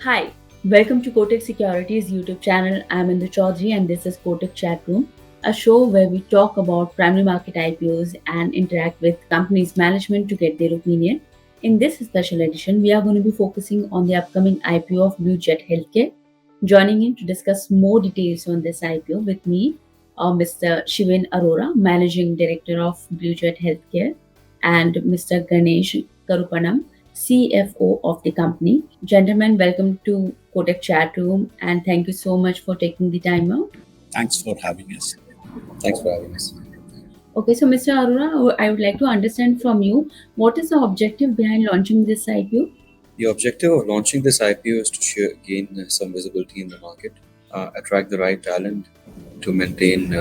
Hi, welcome to Kotak Securities YouTube channel. I'm in the Chaudhary and this is Kotak Chatroom, a show where we talk about primary market IPOs and interact with companies' management to get their opinion. In this special edition, we are going to be focusing on the upcoming IPO of Bluejet Healthcare. Joining in to discuss more details on this IPO with me, Mr. Shiven Arora, Managing Director of Bluejet Healthcare, and Mr. Ganesh Karuppannan, CFO of the company. Gentlemen, welcome to Kotak Chat Room and thank you so much for taking the time out. Thanks for having us. Thanks for having us. Okay, so Mr. Arora, I would like to understand from you what is the objective behind launching this IPO? The objective of launching this IPO is to gain some visibility in the market, attract the right talent to maintain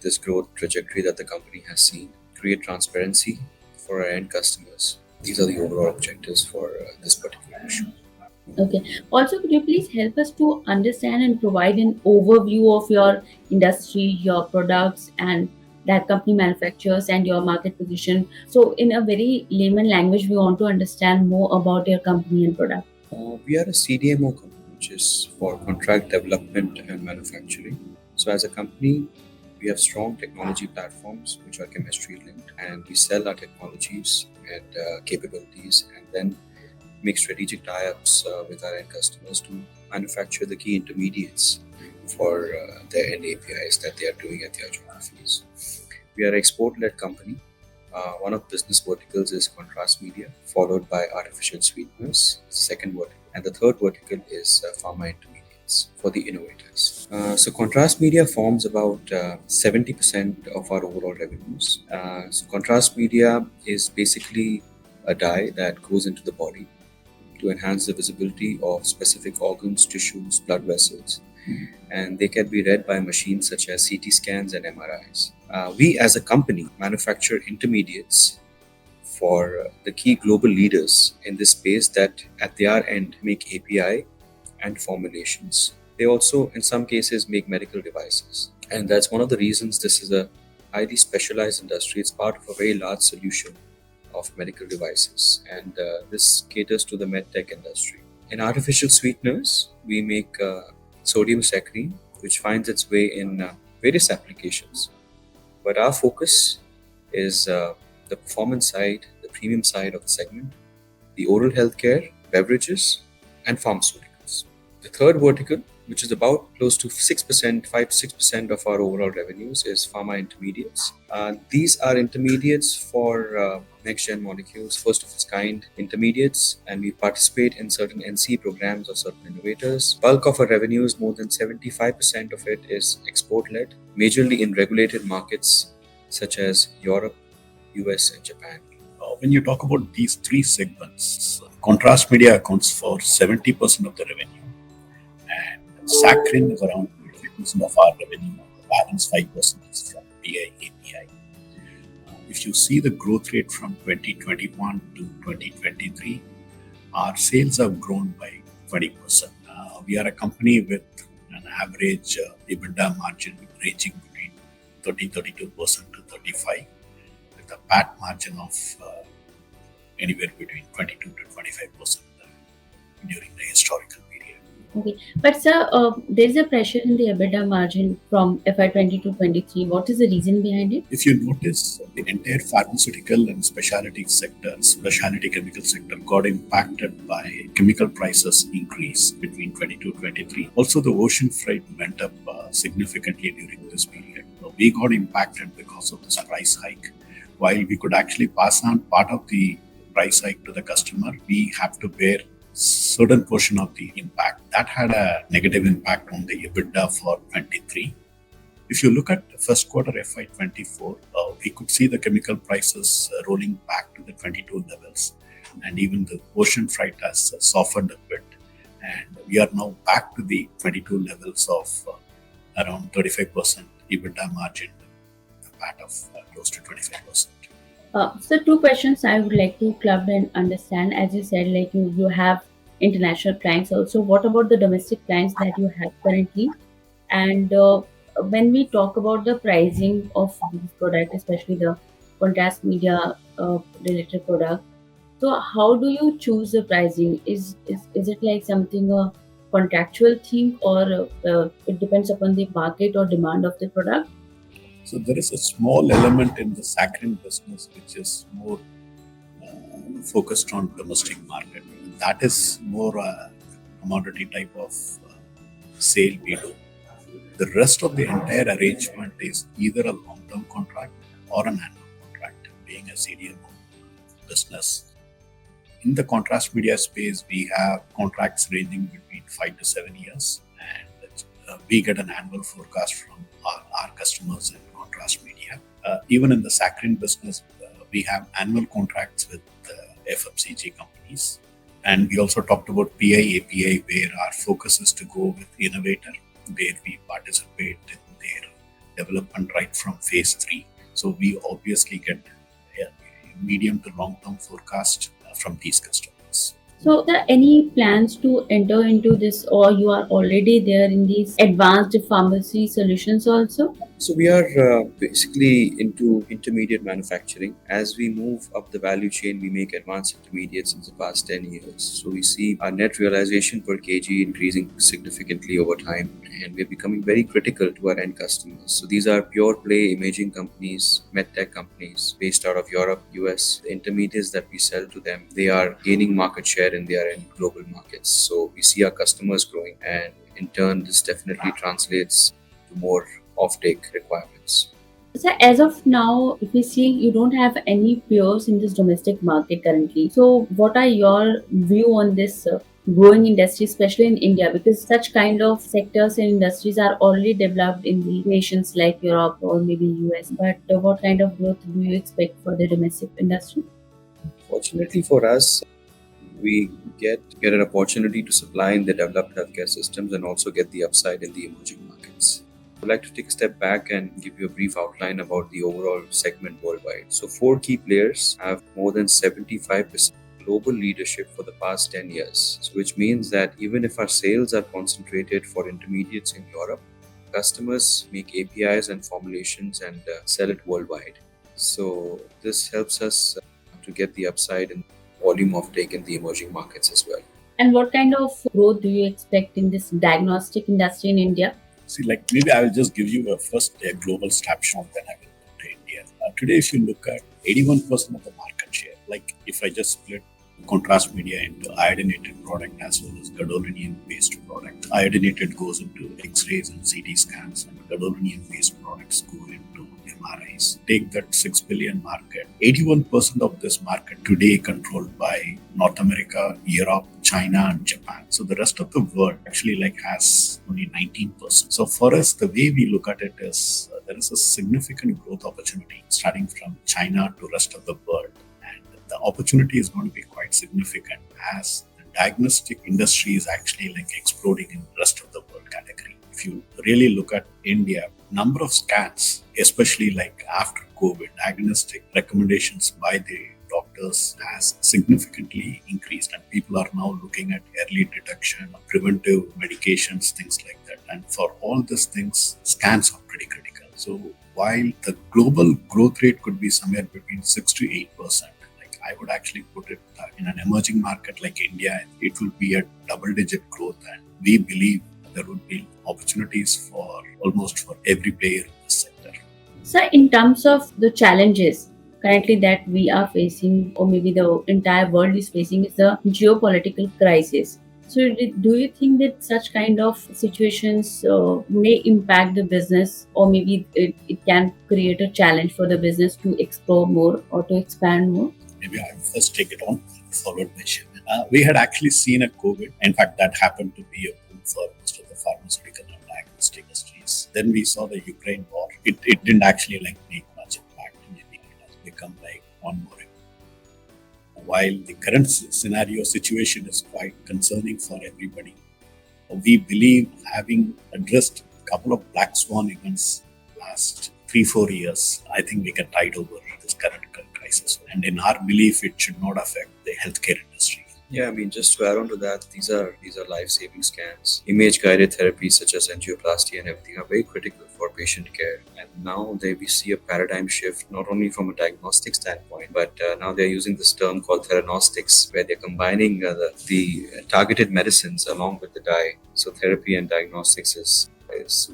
this growth trajectory that the company has seen, create transparency for our end customers. These are the overall objectives for this particular issue. Okay. Also, could you please help us to understand and provide an overview of your industry, your products, and that company manufactures and your market position? So, in a very layman language, we want to understand more about your company and product. We are a CDMO company, which is for contract development and manufacturing. So, as a company, we have strong technology platforms which are chemistry linked, and we sell our technologies and capabilities and then make strategic tie-ups with our end customers to manufacture the key intermediates for their end APIs that they are doing at their geographies. We are an export-led company. One of the business verticals is contrast media, followed by artificial sweeteners, second vertical, and the third vertical is pharma intermediates for the innovators. So contrast media forms about 70% of our overall revenues. So contrast media is basically a dye that goes into the body to enhance the visibility of specific organs, tissues, blood vessels, and they can be read by machines such as CT scans and MRIs. We as a company manufacture intermediates for the key global leaders in this space that at their end make API and formulations. They also in some cases make medical devices, and that's one of the reasons this is a highly specialized industry. It's part of a very large solution of medical devices, and this caters to the medtech industry. In artificial sweeteners, we make sodium saccharine, which finds its way in various applications. But our focus is the performance side, the premium side of the segment, the oral healthcare, beverages, and pharmaceuticals. The third vertical, which is about close to 6%, 5 to 6% of our overall revenues, is pharma intermediates. These are intermediates for next gen molecules, first of its kind intermediates, and we participate in certain NC programs of certain innovators. Bulk of our revenues, more than 75% of it, is export led, majorly in regulated markets such as Europe, US, and Japan. When you talk about these three segments, contrast media accounts for 70% of the revenue, and saccharin is around 50% of our revenue. The balance 5% is from DI API. If you see the growth rate from 2021 to 2023, our sales have grown by 20%. We are a company with an average EBITDA margin ranging between 32% to 35%, with a PAT margin of anywhere between 22 to 25% during the historical period. Okay, but sir, there is a pressure in the EBITDA margin from FY20 to 23. What is the reason behind it? If you notice, the entire pharmaceutical and specialty sector, specialty chemical sector got impacted by chemical prices increase between 22 to 23. Also, the ocean freight went up significantly during this period. So we got impacted because of this price hike. While we could actually pass on part of the price hike to the customer, we have to bear certain portion of the impact. That had a negative impact on the EBITDA for 23. If you look at the first quarter FY24, we could see the chemical prices rolling back to the 22 levels, and even the ocean freight has softened a bit, and we are now back to the 22 levels of around 35% EBITDA margin, a PAT of close to 25%. So two questions I would like to club and understand. As you said, like you have international clients also. What about the domestic clients that you have currently? And when we talk about the pricing of these products, especially the contrast media related product, so how do you choose the pricing? Is Is it like something a contractual thing, or it depends upon the market or demand of the product? So there is a small element in the saccharin business which is more focused on domestic market. That is more a commodity type of sale we do. The rest of the entire arrangement is either a long-term contract or an annual contract. Being a CDMO business, in the contrast media space, we have contracts ranging between 5 to 7 years, and we get an annual forecast from our customers in contrast media. Even in the saccharin business, we have annual contracts with FMCG companies. And we also talked about PI API, where our focus is to go with innovator, where we participate in their development right from phase 3. So we obviously get a medium to long term forecast from these customers. So, are there any plans to enter into this, or you are already there in these advanced pharmacy solutions also? So we are basically into intermediate manufacturing. As we move up the value chain, we make advanced intermediates in the past 10 years. So we see our net realization per kg increasing significantly over time, and we're becoming very critical to our end customers. So these are pure play imaging companies, medtech companies based out of Europe, US. The intermediates that we sell to them, they are gaining market share in their end global markets. So we see our customers growing, and in turn, this definitely translates to more offtake requirements. So as of now, if we see, you don't have any peers in this domestic market currently. So what are your view on this growing industry, especially in India? Because such kind of sectors and industries are already developed in the nations like Europe or maybe US. But what kind of growth do you expect for the domestic industry? Fortunately for us, we get an opportunity to supply in the developed healthcare systems and also get the upside in the emerging markets. I'd like to take a step back and give you a brief outline about the overall segment worldwide. So, four key players have more than 75% global leadership for the past 10 years, so which means that even if our sales are concentrated for intermediates in Europe, customers make APIs and formulations and sell it worldwide. So, this helps us to get the upside in volume offtake in the emerging markets as well. And what kind of growth do you expect in this diagnostic industry in India? See, like maybe I will just give you a global snapshot, then I will go to India. Today, if you look at 81% of the market share, like if I just split contrast media into iodinated product as well as gadolinium based product. Iodinated goes into X-rays and CT scans, and gadolinium based products go into MRIs. Take that 6 billion market. 81% of this market today controlled by North America, Europe, China, and Japan. So the rest of the world actually has only 19%. So for us, the way we look at it is there is a significant growth opportunity starting from China to rest of the world. The opportunity is going to be quite significant as the diagnostic industry is actually exploding in the rest of the world category. If you really look at India, number of scans, especially after COVID, diagnostic recommendations by the doctors has significantly increased, and people are now looking at early detection, preventive medications, things like that. And for all these things, scans are pretty critical. So while the global growth rate could be somewhere between 6 to 8%, I would actually put it in an emerging market like India, it will be a double-digit growth, and we believe there would be opportunities for almost for every player in this sector. So, in terms of the challenges currently that we are facing, or maybe the entire world is facing, is the geopolitical crisis. So, do you think that such kind of situations may impact the business, or maybe it can create a challenge for the business to explore more or to expand more? Maybe I will first take it on, followed by Shiven. We had actually seen a COVID. In fact, that happened to be a boom for most of the pharmaceutical and diagnostic industries. Then we saw the Ukraine war. It didn't actually make much impact. Maybe it has become one more. While the current situation is quite concerning for everybody, we believe having addressed a couple of black swan events last 3-4 years, I think we can tide over this current crisis. And in our belief, it should not affect the healthcare industry. Yeah, I mean, just to add on to that, these are life-saving scans. Image-guided therapies such as angioplasty and everything are very critical for patient care. And now we see a paradigm shift not only from a diagnostic standpoint, but now they're using this term called theranostics, where they're combining the targeted medicines along with the dye. So therapy and diagnostics is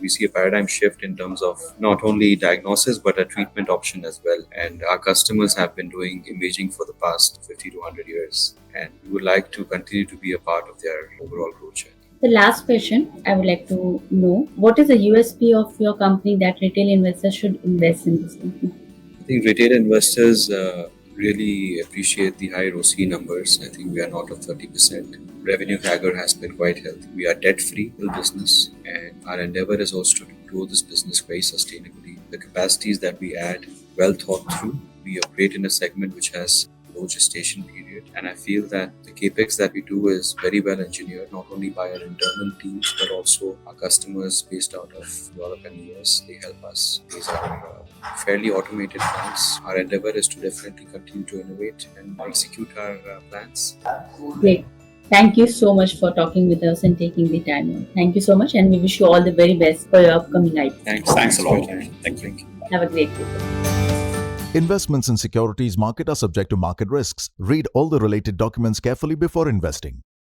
we see a paradigm shift in terms of not only diagnosis but a treatment option as well. And our customers have been doing imaging for the past 50 to 100 years, and we would like to continue to be a part of their overall growth journey. The last question I would like to know, what is the USP of your company that retail investors should invest in this company? I think retail investors really appreciate the high ROCE numbers. I think we are north of 30%. Revenue CAGR has been quite healthy. We are debt-free business, and our endeavor is also to grow this business very sustainably. The capacities that we add, well thought through. We operate in a segment which has low gestation period, and I feel that the capex that we do is very well engineered, not only by our internal teams but also our customers based out of Europe and US. They help us. These are fairly automated plants. Our endeavor is to definitely continue to innovate and execute our plans. Great. Thank you so much for talking with us and taking the time. Thank you so much, and we wish you all the very best for your upcoming IPO. Thanks a for your lot. time. Thank you. Have a great day. Investments in securities market are subject to market risks. Read all the related documents carefully before investing.